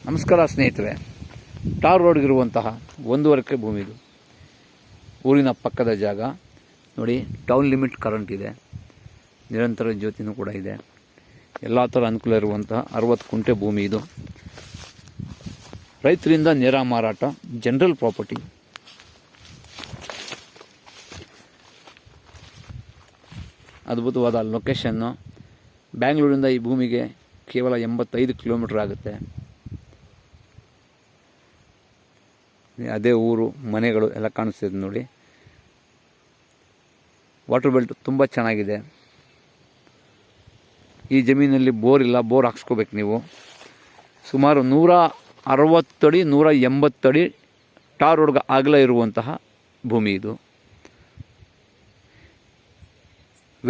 ನಮಸ್ಕಾರ ಸ್ನೇಹಿತರೆ, ಟಾರ್ ರೋಡ್ಗಿರುವಂತಹ 1.5 ಎಕರೆ ಭೂಮಿ ಇದು. ಊರಿನ ಪಕ್ಕದ ಜಾಗ ನೋಡಿ. ಟೌನ್ ಲಿಮಿಟ್ ಕರೆಂಟ್ ಇದೆ, ನಿರಂತರ ಜ್ಯೋತಿನೂ ಕೂಡ ಇದೆ. ಎಲ್ಲ ಥರ ಅನುಕೂಲ ಇರುವಂತಹ 60 ಕುಂಟೆ ಭೂಮಿ ಇದು. ರೈತರಿಂದ ನೇರ ಮಾರಾಟ, ಜನರಲ್ ಪ್ರಾಪರ್ಟಿ. ಅದ್ಭುತವಾದ ಲೊಕೇಶನ್ನು. ಬ್ಯಾಂಗ್ಳೂರಿಂದ ಈ ಭೂಮಿಗೆ ಕೇವಲ 85 ಕಿಲೋಮೀಟರ್ ಆಗುತ್ತೆ. ಅದೇ ಊರು, ಮನೆಗಳು ಎಲ್ಲ ಕಾಣಿಸ್ತಿದೆ ನೋಡಿ. ವಾಟರ್ ಬೆಲ್ಟ್ ತುಂಬ ಚೆನ್ನಾಗಿದೆ. ಈ ಜಮೀನಲ್ಲಿ ಬೋರ್ ಇಲ್ಲ, ಬೋರ್ ಹಾಕ್ಸ್ಕೋಬೇಕು ನೀವು. ಸುಮಾರು 160 ಅಡಿ 180 ಅಡಿ ಟಾರ್ ರೋಡ್ಗೆ ಅಗಲ ಇರುವಂತಹ ಭೂಮಿ ಇದು.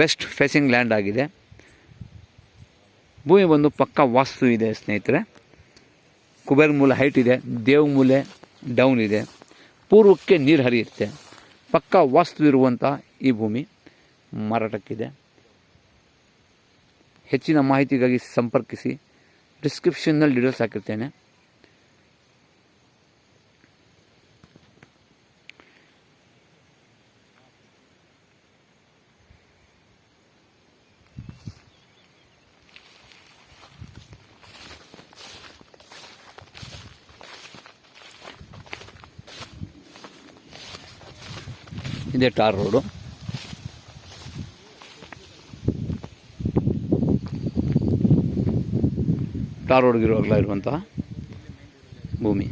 ವೆಸ್ಟ್ ಫೇಸಿಂಗ್ ಲ್ಯಾಂಡ್ ಆಗಿದೆ. ಭೂಮಿ ಬಂದು ಪಕ್ಕ ವಾಸ್ತು ಇದೆ ಸ್ನೇಹಿತರೆ. ಕುಬೇರ ಮೂಲೆ ಹೈಟ್ ಇದೆ, ದೇವ್ ಮೂಲೆ ಡೌನ್ ಇದೆ, ಪೂರ್ವಕ್ಕೆ ನೀರು ಹರಿಯುತ್ತೆ. ಪಕ್ಕ ವಾಸ್ತು ಇರುವಂಥ ಈ ಭೂಮಿ ಮಾರಾಟಕ್ಕಿದೆ. ಹೆಚ್ಚಿನ ಮಾಹಿತಿಗಾಗಿ ಸಂಪರ್ಕಿಸಿ. ಡಿಸ್ಕ್ರಿಪ್ಷನ್ನಲ್ಲಿ ಡೀಟೇಲ್ಸ್ ಹಾಕಿರ್ತೇನೆ. ಇದೇ ಟಾರ್ ರೋಡು. ಟಾರ್ ರೋಡ್ಗಿರುವಾಗಲ ಇರುವಂತಹ ಭೂಮಿ.